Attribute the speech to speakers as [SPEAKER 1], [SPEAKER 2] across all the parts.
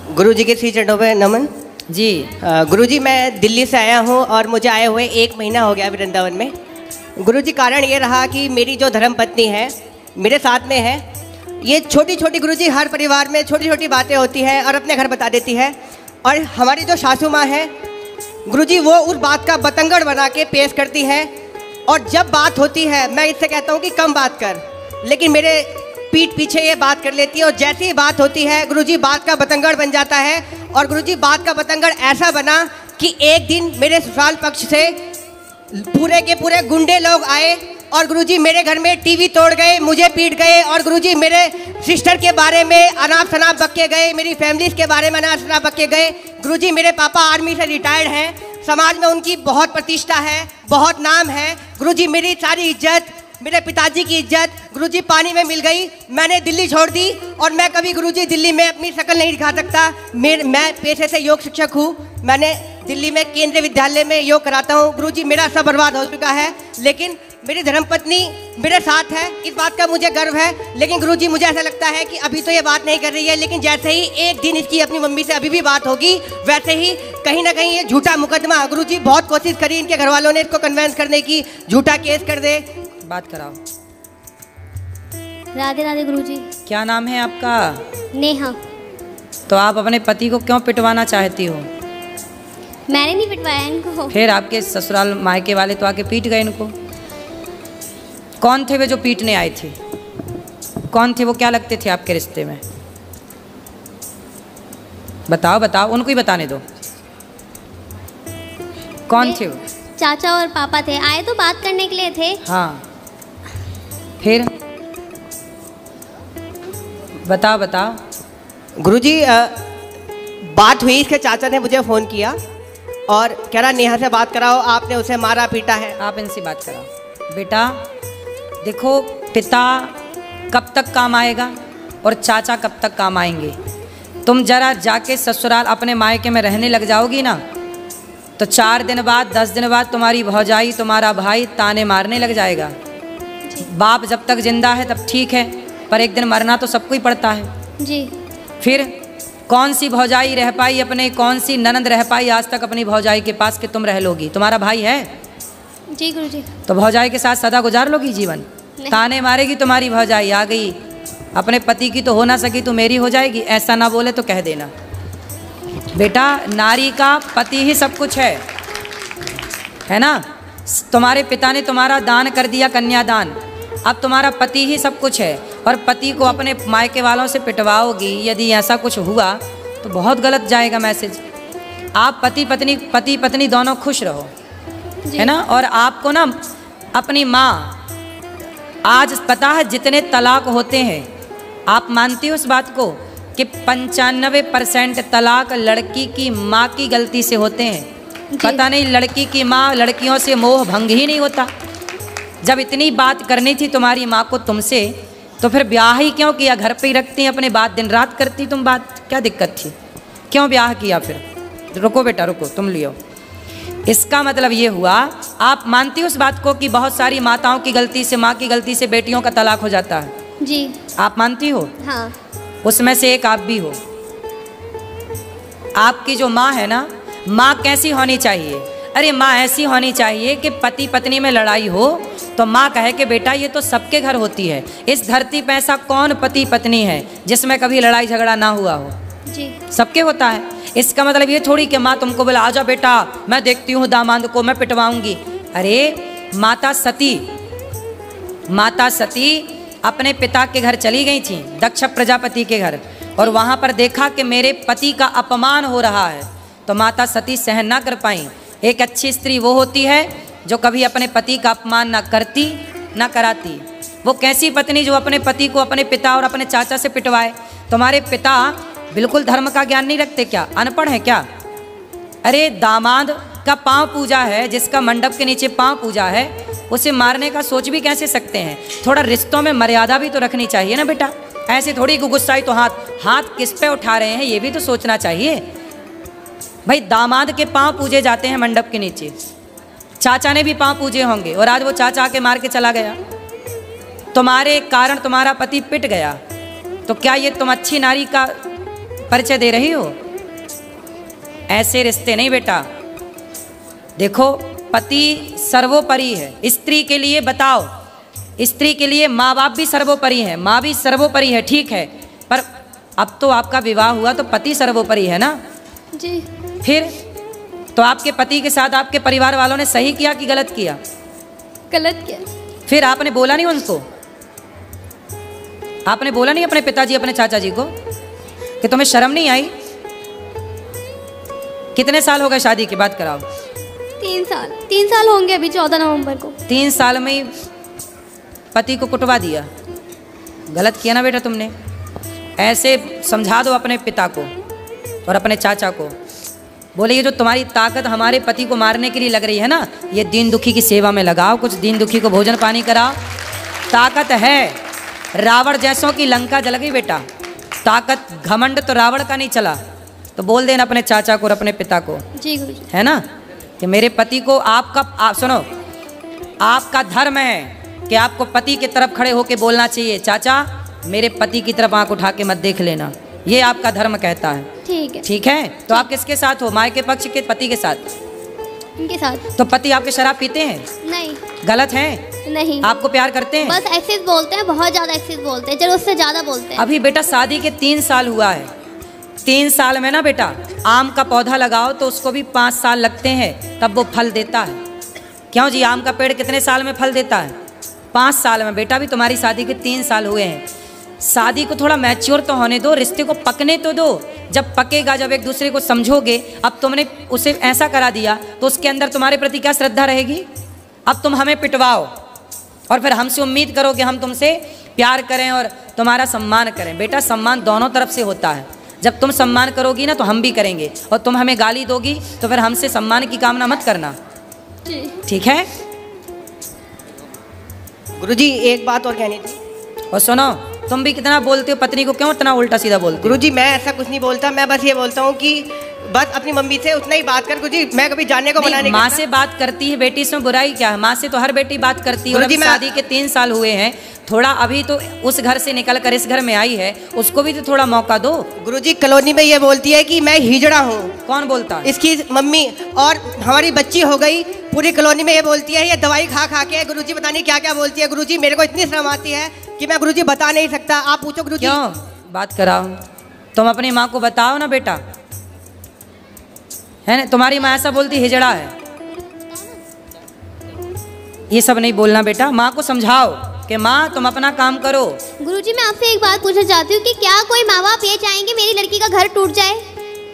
[SPEAKER 1] गुरुजी के श्री चरणों पे नमन
[SPEAKER 2] जी।
[SPEAKER 1] गुरुजी मैं दिल्ली से आया हूँ और मुझे आए हुए 1 महीना हो गया वृंदावन में। गुरुजी कारण ये रहा कि मेरी जो धर्मपत्नी है मेरे साथ में है। ये छोटी छोटी गुरुजी हर परिवार में छोटी छोटी बातें होती हैं और अपने घर बता देती है। और हमारी जो सासू माँ है गुरुजी वो उस बात का बतंगड़ बना के पेश करती है। और जब बात होती है मैं इससे कहता हूँ कि कम बात कर, लेकिन मेरे पीठ पीछे ये बात कर लेती है। और जैसी ही बात होती है गुरुजी बात का बतंगड़ बन जाता है। और गुरुजी बात का बतंगड़ ऐसा बना कि एक दिन मेरे ससुराल पक्ष से पूरे के पूरे गुंडे लोग आए और गुरुजी मेरे घर में टीवी तोड़ गए, मुझे पीट गए। और गुरुजी मेरे सिस्टर के बारे में अनाप शनाप बक्के गए, मेरी फैमिलीज के बारे में अनाप शनाप बक्के गए। गुरुजी मेरे पापा आर्मी से रिटायर्ड हैं, समाज में उनकी बहुत प्रतिष्ठा है, बहुत नाम है। गुरुजी मेरी सारी इज्जत, मेरे पिताजी की इज्जत गुरुजी पानी में मिल गई। मैंने दिल्ली छोड़ दी और मैं कभी गुरुजी दिल्ली में अपनी शक्ल नहीं दिखा सकता। मैं पेशे से योग शिक्षक हूँ। मैंने दिल्ली में केंद्रीय विद्यालय में योग कराता हूँ। गुरुजी मेरा सब बर्बाद हो चुका है, लेकिन मेरी धर्मपत्नी मेरे साथ है, इस बात का मुझे गर्व है। लेकिन गुरुजी मुझे ऐसा लगता है कि अभी तो ये बात नहीं कर रही है, लेकिन जैसे ही एक दिन इसकी अपनी मम्मी से अभी भी बात होगी वैसे ही कहीं ना कहीं ये झूठा मुकदमा। गुरुजी बहुत कोशिश करी इनके घर वालों ने इसको कन्वेंस करने की, झूठा केस कर दे।
[SPEAKER 2] बात कराओ।
[SPEAKER 3] राधे राधे गुरुजी।
[SPEAKER 2] क्या नाम है आपका?
[SPEAKER 3] नेहा।
[SPEAKER 2] तो आप अपने पति को क्यों पिटवाना चाहती हो?
[SPEAKER 3] मैंने नहीं पिटवाया इनको।
[SPEAKER 2] फिर आपके ससुराल मायके वाले तो आके पीट गए इनको। कौन थे वे जो पीटने आए थे? कौन थे वो? क्या लगते थे आपके रिश्ते में? बताओ बताओ, उनको ही बताने दो। कौन थे वो?
[SPEAKER 3] चाचा और पापा थे, आए तो बात करने के लिए थे।
[SPEAKER 2] हाँ, फिर बताओ बताओ।
[SPEAKER 1] गुरुजी बात हुई, इसके चाचा ने मुझे फ़ोन किया और कह रहा नेहा से बात कराओ, आपने उसे मारा पीटा है।
[SPEAKER 2] आप इनसे बात कराओ। बेटा देखो, पिता कब तक काम आएगा और चाचा कब तक काम आएंगे। तुम जरा जाके ससुराल अपने मायके में रहने लग जाओगी ना, तो 4 दिन बाद 10 दिन बाद तुम्हारी भौजाई तुम्हारा भाई ताने मारने लग जाएगा। बाप जब तक जिंदा है तब ठीक है, पर एक दिन मरना तो सबको ही पड़ता है
[SPEAKER 3] जी।
[SPEAKER 2] फिर कौन सी भौजाई रह पाई अपने, कौन सी ननंद रह पाई आज तक अपनी भौजाई के पास कि तुम रह लोगी? तुम्हारा भाई है
[SPEAKER 3] जी गुरुजी।
[SPEAKER 2] तो भौजाई के साथ सदा गुजार लोगी जीवन? ताने मारेगी तुम्हारी भौजाई, आ गई अपने पति की तो हो ना सकी तो मेरी हो जाएगी, ऐसा ना बोले तो कह देना। बेटा नारी का पति ही सब कुछ है ना। तुम्हारे पिता ने तुम्हारा दान कर दिया, कन्यादान, अब तुम्हारा पति ही सब कुछ है। और पति को अपने मायके वालों से पिटवाओगी, यदि ऐसा कुछ हुआ तो बहुत गलत जाएगा मैसेज। आप पति पत्नी दोनों खुश रहो, है ना। और आपको ना अपनी माँ, आज पता है जितने तलाक होते हैं, आप मानती हो इस बात को कि 95% तलाक लड़की की माँ की गलती से होते हैं। पता नहीं लड़की की माँ, लड़कियों से मोह भंग ही नहीं होता। जब इतनी बात करनी थी तुम्हारी माँ को तुमसे, तो फिर ब्याह ही क्यों किया? घर पे ही रखती अपने बात, दिन रात करती तुम बात, क्या दिक्कत थी? क्यों ब्याह किया फिर? रुको बेटा रुको, तुम लियो। इसका मतलब ये हुआ, आप मानती हो उस बात को कि बहुत सारी माताओं की गलती से, माँ की गलती से बेटियों का तलाक हो जाता है?
[SPEAKER 3] जी।
[SPEAKER 2] आप मानती हो?
[SPEAKER 3] हाँ।
[SPEAKER 2] उसमें से एक आप भी हो। आपकी जो माँ है ना, माँ कैसी होनी चाहिए? अरे माँ ऐसी होनी चाहिए कि पति पत्नी में लड़ाई हो तो माँ कहे कि बेटा ये तो सबके घर होती है, इस धरती पे ऐसा कौन पति पत्नी है जिसमें कभी लड़ाई झगड़ा ना हुआ हो? जी, सबके होता है। इसका मतलब ये थोड़ी कि माँ तुमको बोला आजा बेटा मैं देखती हूँ दामाद को मैं पिटवाऊंगी। अरे माता सती अपने पिता के घर चली गई थी, दक्ष प्रजापति के घर, और वहाँ पर देखा कि मेरे पति का अपमान हो रहा है, तो माता सती सहन ना कर पाई। एक अच्छी स्त्री वो होती है जो कभी अपने पति का अपमान ना करती ना कराती। वो कैसी पत्नी जो अपने पति को अपने पिता और अपने चाचा से पिटवाए? तुम्हारे पिता बिल्कुल धर्म का ज्ञान नहीं रखते क्या? अनपढ़ है क्या? अरे दामाद का पांव पूजा है, जिसका मंडप के नीचे पांव पूजा है, उसे मारने का सोच भी कैसे सकते हैं? थोड़ा रिश्तों में मर्यादा भी तो रखनी चाहिए ना बेटा। ऐसे थोड़ी गुस्साई तो हाथ किस पे उठा रहे हैं ये भी तो सोचना चाहिए भाई। दामाद के पांव पूजे जाते हैं मंडप के नीचे, चाचा ने भी पांव पूजे होंगे, और आज वो चाचा आके मार के चला गया, तुम्हारे कारण तुम्हारा पति पिट गया, तो क्या ये तुम अच्छी नारी का परिचय दे रही हो? ऐसे रिश्ते नहीं बेटा। देखो, पति सर्वोपरि है। स्त्री के लिए बताओ, स्त्री के लिए माँ बाप भी सर्वोपरि है, माँ भी सर्वोपरि है, ठीक है, पर अब तो आपका विवाह हुआ तो पति सर्वोपरि है ना
[SPEAKER 3] जी।
[SPEAKER 2] फिर तो आपके पति के साथ आपके परिवार वालों ने सही किया कि गलत किया?
[SPEAKER 3] गलत किया।
[SPEAKER 2] फिर आपने बोला नहीं उनको? आपने बोला नहीं अपने पिताजी अपने चाचा जी को कि तुम्हें शर्म नहीं आई? कितने साल हो गए शादी के बाद कराओ?
[SPEAKER 3] 3 साल। 3 साल होंगे अभी 14 नवंबर को।
[SPEAKER 2] 3 साल में ही पति को कुटवा दिया। गलत किया ना बेटा तुमने। ऐसे समझा दो अपने पिता को और अपने चाचा को, बोले ये जो तुम्हारी ताकत हमारे पति को मारने के लिए लग रही है ना, ये दीन दुखी की सेवा में लगाओ, कुछ दीन दुखी को भोजन पानी कराओ। ताकत है। रावण जैसों की लंका जल गई बेटा। ताकत घमंड तो रावण का नहीं चला। तो बोल देना अपने चाचा को और अपने पिता को,
[SPEAKER 3] जी गुरुजी,
[SPEAKER 2] है ना, कि मेरे पति को आप सुनो, आपका धर्म है कि आपको पति की तरफ खड़े होकर बोलना चाहिए, चाचा मेरे पति की तरफ आंख उठा के मत देख लेना, ये आपका धर्म कहता है।
[SPEAKER 3] ठीक है।
[SPEAKER 2] ठीक है। तो आप किसके साथ हो? माँ के पक्ष के पति के साथ?
[SPEAKER 3] उनके साथ।
[SPEAKER 2] तो पति आपके शराब पीते हैं?
[SPEAKER 3] नहीं।
[SPEAKER 2] गलत है?
[SPEAKER 3] नहीं।
[SPEAKER 2] आपको प्यार करते हैं?
[SPEAKER 3] बस एक्सेस बोलते हैं, बहुत ज्यादा एक्सेस बोलते हैं, जरूरत से ज्यादा बोलते हैं।
[SPEAKER 2] अभी बेटा शादी के 3 साल हुआ है। 3 साल में ना बेटा, आम का पौधा लगाओ तो उसको भी 5 साल लगते हैं तब वो फल देता है। क्यों जी? आम का पेड़ कितने साल में फल देता है? 5 साल में। बेटा भी तुम्हारी शादी के 3 साल हुए हैं। शादी को थोड़ा मैच्योर तो होने दो, रिश्ते को पकने तो दो। जब पकेगा, जब एक दूसरे को समझोगे, अब तुमने उसे ऐसा करा दिया तो उसके अंदर तुम्हारे प्रति क्या श्रद्धा रहेगी? अब तुम हमें पिटवाओ और फिर हमसे उम्मीद करो कि हम तुमसे प्यार करें और तुम्हारा सम्मान करें। बेटा सम्मान दोनों तरफ से होता है। जब तुम सम्मान करोगी ना तो हम भी करेंगे, और तुम हमें गाली दोगी तो फिर हमसे सम्मान की कामना मत करना, ठीक है?
[SPEAKER 1] गुरुजी एक बात और कहनी थी।
[SPEAKER 2] और सुनो, तुम भी कितना बोलते हो पत्नी को, क्यों इतना उल्टा सीधा बोलते हो?
[SPEAKER 1] गुरुजी मैं ऐसा कुछ नहीं बोलता, मैं बस ये बोलता हूँ कि बस अपनी मम्मी से उतना ही बात कर गुरुजी, मैं कभी जानने को मना नहीं
[SPEAKER 2] माँ
[SPEAKER 1] करता।
[SPEAKER 2] से बात करती है बेटी, इसमें बुराई क्या है? माँ से तो हर बेटी बात करती है। और अभी शादी के 3 साल हुए हैं, थोड़ा अभी तो उस घर से निकल कर इस घर में आई है, उसको भी तो थोड़ा मौका दो।
[SPEAKER 1] गुरुजी कॉलोनी में ये बोलती है कि मैं हिजड़ा हूँ।
[SPEAKER 2] कौन बोलता है?
[SPEAKER 1] इसकी मम्मी। और हमारी बच्ची हो गई, पूरी कॉलोनी में ये बोलती है, ये दवाई खा खा के गुरुजी पता नहीं क्या क्या बोलती है। गुरुजी मेरे को इतनी शर्म आती है कि मैं गुरुजी बता नहीं सकता, आप पूछो गुरुजी।
[SPEAKER 2] क्यों बात कराओ? तुम अपनी माँ को बताओ ना बेटा, है ना? तुम्हारी माँ ऐसा बोलती हिजड़ा है, ये सब नहीं बोलना बेटा। माँ को समझाओ कि माँ तुम अपना काम करो।
[SPEAKER 3] गुरुजी मैं आपसे एक बात पूछना चाहती हूँ कि क्या कोई माँ बाप ये चाहेंगे मेरी लड़की का घर टूट जाए?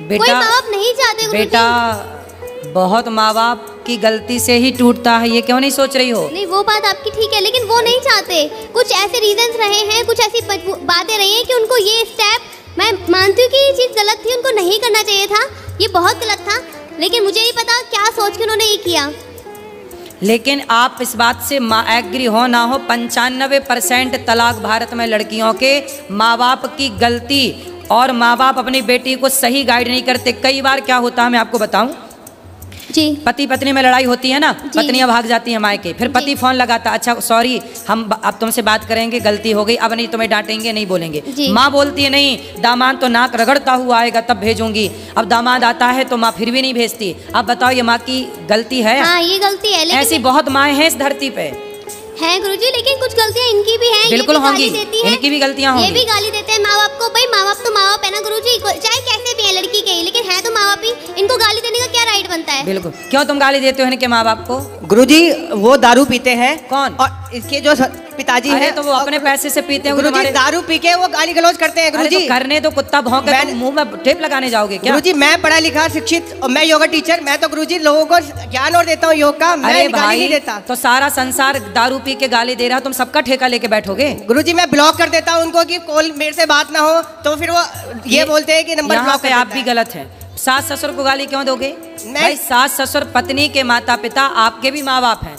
[SPEAKER 2] बेटा,
[SPEAKER 3] कोई माँ बाप नहीं चाहते गुरुजी।
[SPEAKER 2] बेटा बहुत माँ बाप की गलती से ही टूटता है, ये क्यों नहीं सोच रही हो?
[SPEAKER 3] नहीं वो बात आपकी ठीक है, लेकिन वो नहीं चाहते। कुछ ऐसे रीजंस रहे हैं, कुछ ऐसी बातें रही हैं कि उनको ये स्टेप, मैं मानती हूँ कि ये चीज़ गलत थी, उनको नहीं करना चाहिए था, ये बहुत गलत था, लेकिन मुझे नहीं पता क्या सोच के उन्होंने ये किया।
[SPEAKER 2] लेकिन आप इस बात से एग्री हो ना हो, 95% तलाक भारत में लड़कियों के माँ बाप की गलती, और माँ बाप अपनी बेटी को सही गाइड नहीं करते। कई बार क्या होता है मैं आपको बताऊं
[SPEAKER 3] जी,
[SPEAKER 2] पति पत्नी में लड़ाई होती है ना, पत्नियां भाग जाती हैं मायके, फिर पति फोन लगाता, अच्छा सॉरी हम अब तुमसे बात करेंगे, गलती हो गई, अब नहीं तुम्हें डांटेंगे, नहीं बोलेंगे। माँ बोलती है नहीं, दामाद तो नाक रगड़ता हुआ आएगा तब भेजूंगी। अब दामाद आता है तो माँ फिर भी नहीं भेजती। अब बताओ ये माँ की गलती है?
[SPEAKER 3] हाँ ये गलती है, लेकिन
[SPEAKER 2] ऐसी बहुत माएँ हैं इस धरती पे
[SPEAKER 3] है गुरुजी, लेकिन कुछ गलतियाँ इनकी भी हैं।
[SPEAKER 2] बिल्कुल होंगी, इनकी भी गलतियाँ होंगी।
[SPEAKER 3] ये भी गाली देते हैं माँ बाप को। भाई माँ बाप तो माँ बाप है ना गुरुजी, चाहे कैसे भी है लड़की के, लेकिन है तो माँ बाप ही। इनको गाली देने का क्या राइट बनता है?
[SPEAKER 2] बिल्कुल। क्यों तुम गाली देते हो इनके माँ बाप को?
[SPEAKER 1] गुरुजी वो दारू पीते हैं।
[SPEAKER 2] कौन?
[SPEAKER 1] और इसके जो पिताजी हैं
[SPEAKER 2] तो वो अपने पैसे से पीते हैं।
[SPEAKER 1] गुरुजी दारू पी के वो गाली गलौज करते हैं। गुरुजी
[SPEAKER 2] तो करने तो कुत्ता भौंके, तुम मुंह में टेप लगाने जाओगे क्या?
[SPEAKER 1] गुरुजी मैं पढ़ा लिखा शिक्षित और मैं योगा टीचर, मैं तो गुरुजी लोगों को ज्ञान और देता हूँ योग का, मैं गाली नहीं देता।
[SPEAKER 2] तो सारा संसार दारू पी के गाली दे रहा, तुम सबका ठेका लेके बैठोगे?
[SPEAKER 1] गुरुजी मैं ब्लॉक कर देता हूँ उनको कि कॉल मेरे से बात ना हो, तो फिर वो ये बोलते हैं कि नंबर ब्लॉक पे।
[SPEAKER 2] आप भी गलत है। सास ससुर को गाली क्यों दोगे? भाई सास ससुर पत्नी के माता पिता आपके भी माँ बाप हैं।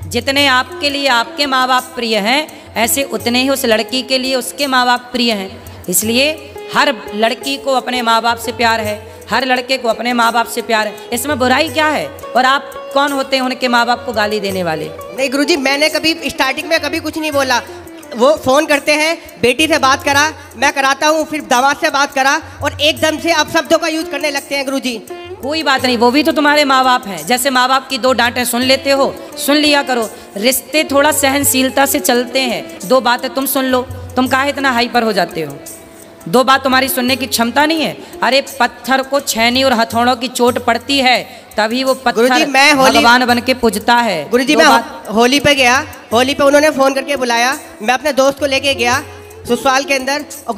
[SPEAKER 2] जितने आपके लिए आपके माँ बाप प्रिय हैं, ऐसे उतने ही उस लड़की के लिए उसके माँ बाप प्रिय हैं। इसलिए हर लड़की को अपने माँ बाप से प्यार है, हर लड़के को अपने माँ बाप से प्यार है, इसमें बुराई क्या है? और आप कौन होते हैं उनके माँ बाप को गाली देने वाले?
[SPEAKER 1] नहीं गुरुजी मैंने कभी स्टार्टिंग में कभी कुछ नहीं बोला, वो फ़ोन करते हैं, बेटी से बात करा, मैं कराता हूँ, फिर दामाद से बात करा, और एकदम से अब शब्दों का यूज़ करने लगते हैं गुरुजी।
[SPEAKER 2] कोई बात नहीं, वो भी तो तुम्हारे माँ बाप हैं। जैसे माँ बाप की दो डांटें सुन लेते हो, सुन लिया करो। रिश्ते थोड़ा सहनशीलता से चलते हैं। दो बातें तुम सुन लो, तुम काहे इतना हाइपर हो जाते हो? दो बात तुम्हारी सुनने की क्षमता नहीं है। अरे पत्थर को छेनी और हथौड़ों की चोट पड़ती है, तभी वो पत्थर भगवान बन के पूजता है।
[SPEAKER 1] गुरुजी मैं होली पे गया, होली पे उन्होंने फ़ोन करके बुलाया, मैं अपने दोस्त को लेके गया ससुराल के अंदर, और